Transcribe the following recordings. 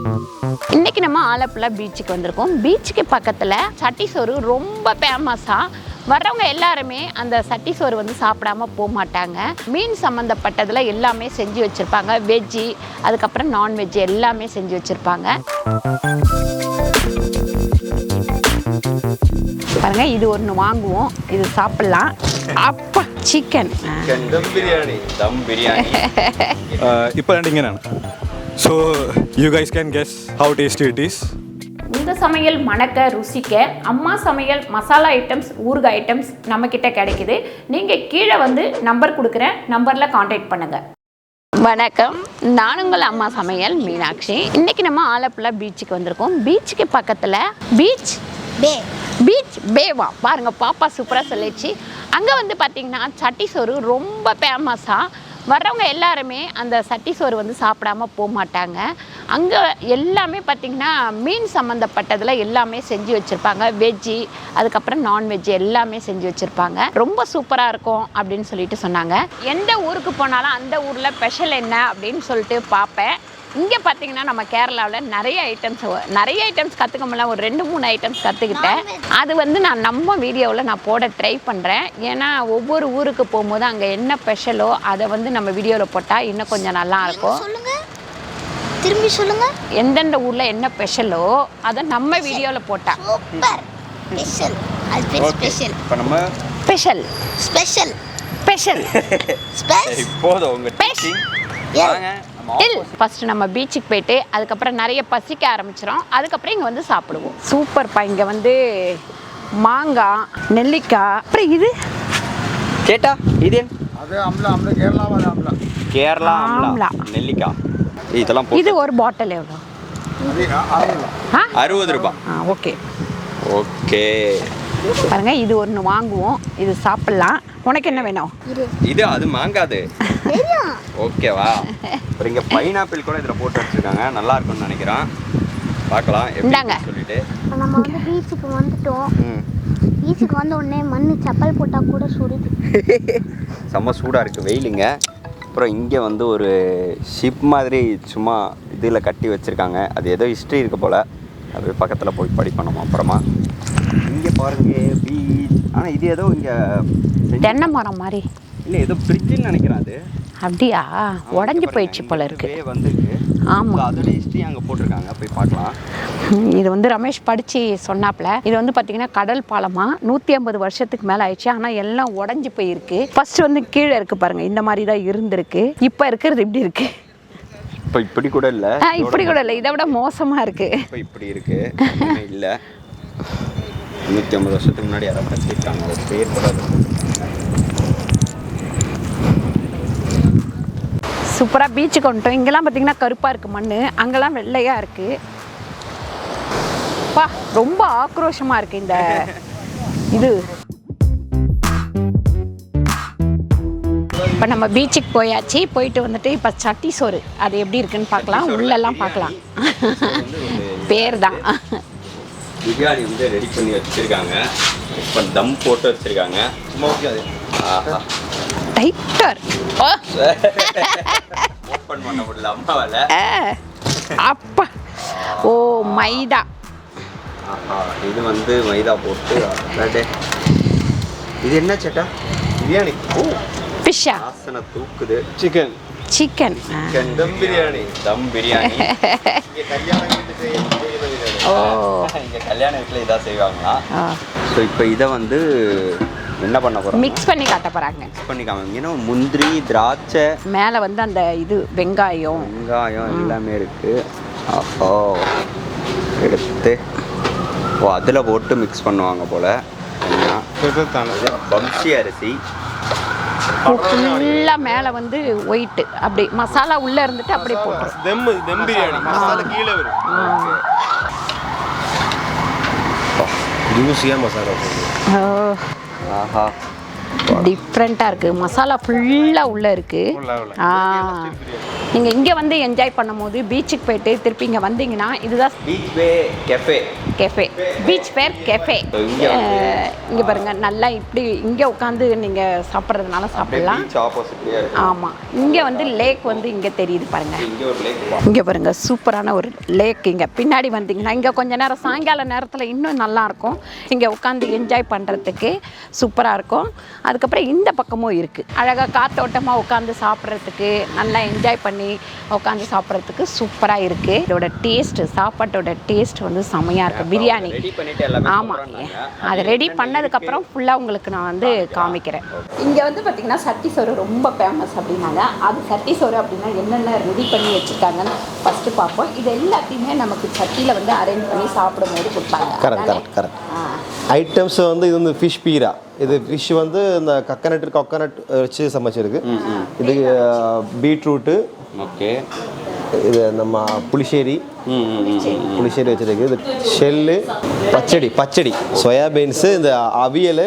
இன்னைக்கு நம்ம ஆலப்புழா பீச்சுக்கு வந்திருக்கோம். பீச்சுக்கு பக்கத்தில் சட்டி சோறு ரொம்ப ஃபேமஸாக. வர்றவங்க எல்லாருமே அந்த சட்டி சோறு வந்து சாப்பிடாம போக மாட்டாங்க. மீன் சம்மந்தப்பட்டதில் எல்லாமே செஞ்சு வச்சுருப்பாங்க. வெஜ்ஜி, அதுக்கப்புறம் நான்வெஜ்ஜி எல்லாமே செஞ்சு வச்சுருப்பாங்க. பாருங்க, இது ஒன்று வாங்குவோம், இது சாப்பிடலாம். அப்பா சிக்கன் தம் பிரியாணி. இப்போ இங்கேனா so you guys can guess how tasty it is. இந்த சமையல் மணக்க ருசிக்க அம்மா சமையல் மசாலா ஐட்டம்ஸ், ஊறுகாய் ஐட்டம்ஸ் நம்மக்கிட்ட கிடைக்குது. நீங்கள் கீழே வந்து நம்பர் கொடுக்குறேன், நம்பரில் காண்டாக்ட் பண்ணுங்கள். வணக்கம், நான் உங்கள் அம்மா சமையல் மீனாட்சி. இன்றைக்கி நம்ம ஆலப்புழா பீச்சுக்கு வந்திருக்கோம். பீச்சுக்கு பக்கத்தில் பீச் பேவா பாருங்க, பாப்பா சூப்பராக சொல்லிச்சு. அங்கே வந்து பார்த்திங்கன்னா சட்டி சோறு ரொம்ப ஃபேமஸாக. வர்றவங்க எல்லாருமே அந்த சட்டி சோறு வந்து சாப்பிடாம போக மாட்டாங்க. அங்கே எல்லாமே பார்த்திங்கன்னா மீன் சம்மந்தப்பட்டதில் எல்லாமே செஞ்சு வச்சுருப்பாங்க. வெஜ்ஜி, அதுக்கப்புறம் நான்வெஜ்ஜி எல்லாமே செஞ்சு வச்சுருப்பாங்க. ரொம்ப சூப்பராக இருக்கும் அப்படின்னு சொல்லிட்டு சொன்னாங்க. எந்த ஊருக்கு போனாலும் அந்த ஊரில் ஸ்பெஷல் என்ன அப்படின்னு சொல்லிட்டு பார்ப்பேன். இங்கே பார்த்தீங்கன்னா நம்ம கேரளாவில் நிறைய ஐட்டம்ஸ் கற்றுக்க முடியல. ஒரு 2-3 ஐட்டம்ஸ் கற்றுக்கிட்டேன். அது வந்து நான் நம்ம வீடியோவில் நான் போட ட்ரை பண்ணுறேன். ஏன்னா ஒவ்வொரு ஊருக்கு போகும்போது அங்கே என்ன ஸ்பெஷலோ அதை வந்து நம்ம வீடியோவில் போட்டால் இன்னும் கொஞ்சம் நல்லாயிருக்கும். திரும்பி சொல்லுங்க. எந்தெந்த ஊரில் என்ன ஸ்பெஷலோ அதை நம்ம வீடியோவில் போட்டால் ஸ்பெஷல். அது பேர் ஸ்பெஷல். இப்போ நம்ம ஸ்பெஷல். இப்போது உங்க டீச்சிங் வாங்க. ஃபஸ்ட்டு நம்ம பீச்சுக்கு போயிட்டு அதுக்கப்புறம் நிறைய பசிக்க ஆரம்பிச்சிடும். அதுக்கப்புறம் இங்கே வந்து சாப்பிடுவோம். சூப்பர்ப்பா. இங்கே வந்து மாங்காய், நெல்லிக்காய், அப்புறம் இது கேட்டா இது அது அம்லா கேரளா அம்லா நெல்லிக்காய் இதெல்லாம். இது ஒரு பாட்டில் எவ்வளோ? 60 ரூபாய். ஓகே பாருங்க, இது ஒன்று வாங்குவோம், இது சாப்பிடலாம். உனக்கு என்ன வேணும்? இது அது மாங்காது. ஓகேவா? அப்புறம் இங்கே பைனாப்பிள் கூட இதில் போட்டு வச்சுருக்காங்க. நல்லா இருக்கும்னு நினைக்கிறேன். பார்க்கலாம் எப்படின்னு சொல்லிட்டு. நம்ம வந்து பீச்சுக்கு வந்துட்டோம். பீச்சுக்கு வந்த உடனே மண் செப்பல் போட்டால் கூட சுடுது. செம்ம சூடாக இருக்குது, வெயிலுங்க. அப்புறம் இங்கே வந்து ஒரு ஷிப் மாதிரி சும்மா இதில் கட்டி வச்சுருக்காங்க. அது ஏதோ ஹிஸ்ட்ரி இருக்க போல். அது பக்கத்தில் போய் படிப்போம் அப்புறமா. இங்கே பாருங்க பீச். ஆனால் இது ஏதோ இங்கே தென்னை மரம் மாதிரி இல்லை, ஏதோ ஃப்ரிட்ஜுன்னு நினைக்கிறேன். அது அப்படியா? உடஞ்சி போயிடுச்சு போல இருக்கு. வந்துருக்கு. ஆமாம், அதோட ஹிஸ்ட்ரி அங்கே போட்டிருக்காங்க, போய் பார்க்கலாம். இது வந்து ரமேஷ் படித்து சொன்னாப்புல. இது வந்து பார்த்திங்கன்னா கடல் பாலமாக 150 வருஷத்துக்கு மேலே ஆயிடுச்சு. ஆனால் எல்லாம் உடஞ்சி போயிருக்கு. ஃபர்ஸ்ட் வந்து கீழே இருக்குது பாருங்கள், இந்த மாதிரி தான் இருந்திருக்கு. இப்போ இருக்கிறது இப்படி இருக்குது. இப்போ இப்படி கூட இல்லை, இப்படி கூட இல்லை, இதை விட மோசமாக இருக்குது. இப்போ இப்படி இருக்குது இல்லை. 150 வருஷத்துக்கு முன்னாடி யாராவது கட்டிருக்காங்க. அது பேர் கூட சூப்பராக பீச்சுக்கு வந்துட்டோம். இங்கெல்லாம் பார்த்தீங்கன்னா கருப்பாக இருக்குது மண், அங்கெல்லாம் வெள்ளையாக இருக்குது. பா, ரொம்ப ஆக்ரோஷமாக இருக்குது இந்த இது. இப்போ நம்ம பீச்சுக்கு போயாச்சு. போயிட்டு வந்துட்டு இப்போ சட்டி சோறு அது எப்படி இருக்குன்னு பார்க்கலாம். உள்ளெல்லாம் பார்க்கலாம். பேர் தான். பிரியாணி வந்து ரெடி பண்ணி வச்சுருக்காங்க. இப்போ தம் போட்டு வச்சுருக்காங்க. டைட்டர் ஓப்பன் பண்ண முடியல அம்மாவால். அப்பா, ஓ மைதா. இது வந்து மைதா போட்டு. இது என்ன சேட்டா? பிரியாணி. ஓ, ஃபிஷ்ஷா? வாசனை தூக்குது. சிக்கன் தம் பிரியாணி. ஓ, இங்கே கல்யாண வீட்டில் இதாக செய்வாங்களா? ஸோ இப்போ இதை வந்து என்ன பண்ண போகிறோம்? மிக்ஸ் பண்ணி காட்ட போகிறாங்க. மிக்ஸ் பண்ணி காமிங்கன்னா முந்திரி, திராட்சை, மேலே வந்து அந்த இது வெங்காயம் எல்லாமே இருக்குது. ஓ, எடுத்து அதில் போட்டு மிக்ஸ் பண்ணுவாங்க போல். பம்சி அரிசி ஃபுல்லாக மேலே வந்து ஒயிட்டு, அப்படி மசாலா உள்ளே இருந்துட்டு அப்படியே போட்டு தம் பிரியாணி மசாலா கீழே வரும். ஜூஸியாக மசாலா போடுவோம். ஆஹா, டிஃப்ரெண்ட்டாக இருக்குது. மசாலா ஃபுல்லாக உள்ளே இருக்குது. நீங்கள் இங்கே வந்து என்ஜாய் பண்ணும்போது பீச்சுக்கு போயிட்டு திருப்பி இங்கே வந்தீங்கன்னா இதுதான் பீச் வே கெஃபே. பீச் பேர் கெஃபே. இங்கே பாருங்கள், நல்லா இப்படி இங்கே உட்காந்து நீங்கள் சாப்பிட்றதுனால சாப்பிட்லாம். ஆமாம், இங்கே வந்து லேக் வந்து இங்கே தெரியுது பாருங்கள். இங்கே பாருங்கள், சூப்பரான ஒரு லேக். இங்கே பின்னாடி வந்தீங்கன்னா இங்கே கொஞ்ச நேரம் சாயங்கால நேரத்தில் இன்னும் நல்லாயிருக்கும். இங்கே உட்காந்து என்ஜாய் பண்ணுறதுக்கு சூப்பராக இருக்கும். அதுக்கப்புறம் இந்த பக்கமும் இருக்குது, அழகாக காத்தோட்டமாக உட்காந்து சாப்பிட்றதுக்கு, நல்லா என்ஜாய் பண்ணி உட்காந்து சாப்பிட்றதுக்கு சூப்பராக இருக்குது. இதோட டேஸ்ட்டு, சாப்பாட்டோட டேஸ்ட் வந்து செமையாக இருக்குது. பிரியாணி ஆமாம், அதை ரெடி பண்ணதுக்கப்புறம் ஃபுல்லாக உங்களுக்கு நான் வந்து காமிக்கிறேன். இங்கே வந்து பார்த்திங்கன்னா சட்டி சோறு ரொம்ப ஃபேமஸ் அப்படின்னாங்க. அது சட்டி சோறு அப்படின்னா என்னென்ன ரெடி பண்ணி வச்சுருக்காங்கன்னு ஃபஸ்ட்டு பார்ப்போம். இது எல்லாத்தையுமே நமக்கு சட்டியில் வந்து அரேஞ்ச் பண்ணி சாப்பிடும்போது கொடுப்பாங்க. கரெக்ட். ஐட்டம்ஸ் வந்து இது வந்து ஃபிஷ் பீரா. இது ஃபிஷ் வந்து இந்த கொக்கனட் வச்சு சமைச்சிருக்கு. இது பீட்ரூட்டு, ஓகே, இது நம்ம புளிச்சேரி வச்சுருக்கு. இது ஷெல்லு, பச்சடி, சோயாபீன்ஸு, இந்த அவியல்,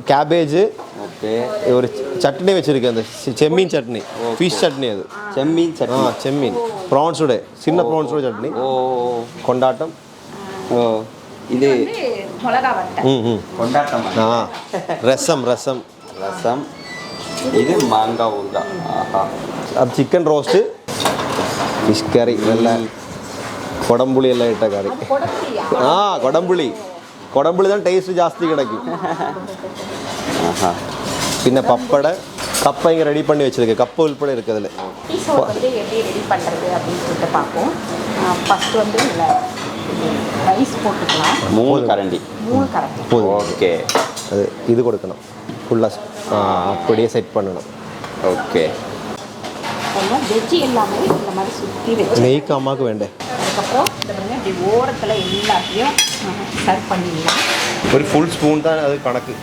கேபேஜு, ஓகே, ஒரு சட்னி வச்சுருக்கு. அந்த செம்மீன் சட்னி, ஃபிஷ் சட்னி. அது செம்மீன் ப்ரான்ஸோட, சின்ன ப்ரான்ஸோட சட்னி. கொண்டாட்டம். இது மிளகா வட்டை. கொண்டாட்டம். ரசம். இது மாங்காய் ஊறுகாய். அது சிக்கன் ரோஸ்ட்டு, ஃபிஷ் கறி, வெள்ளை கொடம்புளி எல்லாம் இட்ட கறி. கொடம்புளி தான் டேஸ்ட்டு ஜாஸ்தி கிடைக்கும். பின்ன பப்படை, கப்பை இங்கே ரெடி பண்ணி வச்சிருக்கு. கப்பு உள்பட இருக்குது அதில். வந்து எப்படி ரெடி பண்ணுறது அப்படின்னு சொல்லிட்டு பார்ப்போம். ஃபஸ்ட்டு வந்து ரைஸ் போட்டுக்கலாம். 3 கரண்டி. ஓகே. அது இது கொடுக்கணும் ஃபுல்லாக, அப்படியே செட் பண்ணணும். ஓகே. வெஜ்ஜி எல்லாமே இந்த மாதிரி சுற்றி வச்சு நெய்க்கு அம்மாவுக்கு வேண்டேன். அதுக்கப்புறம் இந்த பாருங்க, இப்படி ஓரத்தில் எல்லாத்தையும் சர்வ் பண்ணிடலாம். ஒரு ஃபுல் ஸ்பூன் தான் அது கணக்கு.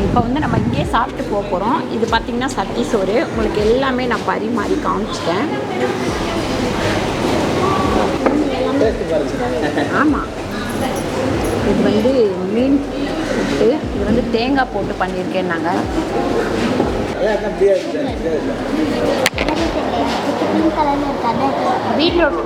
இப்போ வந்து நம்ம இங்கேயே சாப்பிட்டு போக போகிறோம். இது பார்த்திங்கன்னா சட்டி சோறு. உங்களுக்கு எல்லாமே நான் பரிமாறி காமிச்சிட்டேன். ஆமாம், இது வந்து மீன் போட்டு, இது வந்து தேங்காய் போட்டு பண்ணியிருக்கேன் நாங்கள். பீட்ரூட்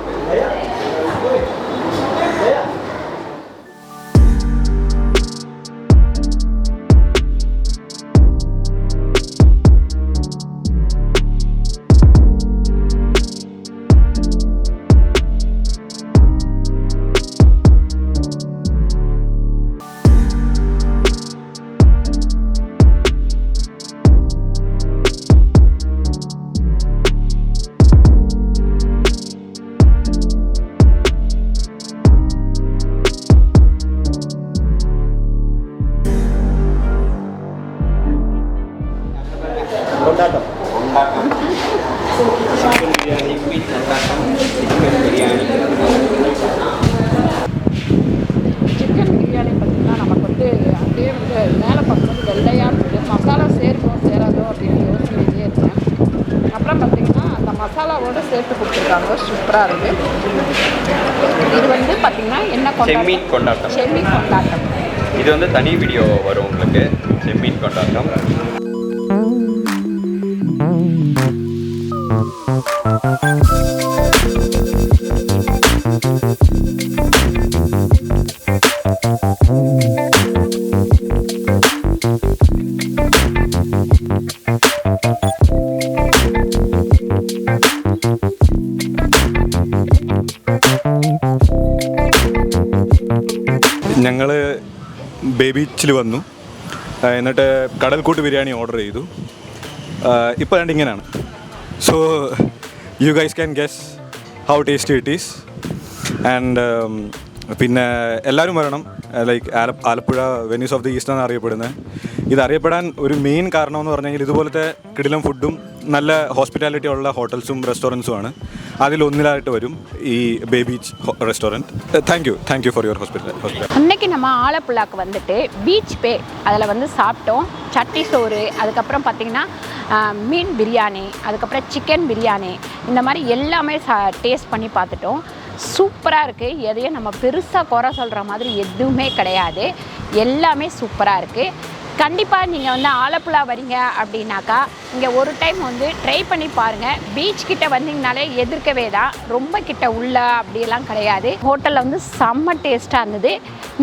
சிக்கன் பிரியாணி பார்த்திங்கன்னா நமக்கு வந்து அப்படியே வந்து மேலே பார்க்கும்போது வெள்ளையாக இருக்குது. மசாலா சேருமோ சேராதோ அப்படின்னு யோசனையே இருக்கேன். அப்புறம் பார்த்திங்கன்னா அந்த மசாலாவோடு சேர்த்து கொடுத்துருக்காங்க. சூப்பராக இருக்குது. இது வந்து பார்த்திங்கன்னா என்ன செம்மீன் கொண்டாட்டம். இது வந்து தனி வீடியோ வரும் உங்களுக்கு. செம்மீன் கொண்டாட்டம். ഞങ്ങൾ ബീച്ചിൽ വന്നു, എന്നിട്ട് കടൽക്കൂട്ട് ബിരിയാണി ഓർഡർ ചെയ്തു. ഇപ്പോൾ രണ്ട് ഇങ്ങനെയാണ്. So you guys can guess how tasty it is. And പിന്നെ എല്ലാവരും വരണം like Alappuzha Venice of the east എന്നാണ് അറിയപ്പെടുന്നത്. ഇത് അറിയപ്പെടാൻ ഒരു മെയിൻ കാരണം എന്ന് പറഞ്ഞു കഴിഞ്ഞാൽ ഇതുപോലത്തെ കിടിലം ഫുഡും നല്ല ഹോസ്പിറ്റാലിറ്റി ഉള്ള ഹോട്ടൽസും റെസ്റ്റോറൻറ്റ്സുമാണ്. അതിലൊന്നിലായിട്ട് വരും ഈ bay beach restaurant. Thank you for your hospital. அன்னைக்கு நம்ம ஆலப்புழாக்கு வந்துட்டு பீச் பே அதில் வந்து சாப்பிட்டோம். சட்டி சோறு, அதுக்கப்புறம் பார்த்திங்கன்னா மீன் பிரியாணி, அதுக்கப்புறம் சிக்கன் பிரியாணி, இந்த மாதிரி எல்லாமே டேஸ்ட் பண்ணி பார்த்துட்டோம். சூப்பராக இருக்குது. எதையும் நம்ம பெருசாக குறை சொல்கிற மாதிரி எதுவுமே கிடையாது. எல்லாமே சூப்பராக இருக்குது. கண்டிப்பாக நீங்கள் வந்து ஆலப்புழா வரீங்க அப்படின்னாக்கா இங்கே ஒரு டைம் வந்து ட்ரை பண்ணி பாருங்கள். பீச் கிட்ட வந்தீங்கனாலே எதிர்க்கவே தான், ரொம்ப கிட்ட உள்ள அப்படியெல்லாம் கிடையாது. ஹோட்டலில் வந்து செம்ம டேஸ்ட்டாக இருந்தது.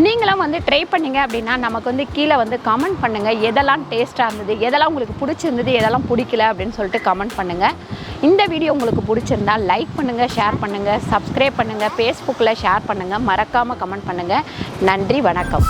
நீங்களும் வந்து ட்ரை பண்ணிங்க அப்படின்னா நமக்கு வந்து கீழே வந்து கமெண்ட் பண்ணுங்கள். எதெல்லாம் டேஸ்ட்டாக இருந்தது, எதெல்லாம் உங்களுக்கு பிடிச்சிருந்தது, எதெல்லாம் பிடிக்கல அப்படின்னு சொல்லிட்டு கமெண்ட் பண்ணுங்கள். இந்த வீடியோ உங்களுக்கு பிடிச்சிருந்தா லைக் பண்ணுங்கள், ஷேர் பண்ணுங்கள், சப்ஸ்கிரைப் பண்ணுங்கள், ஃபேஸ்புக்கில் ஷேர் பண்ணுங்கள், மறக்காமல் கமெண்ட் பண்ணுங்கள். நன்றி, வணக்கம்.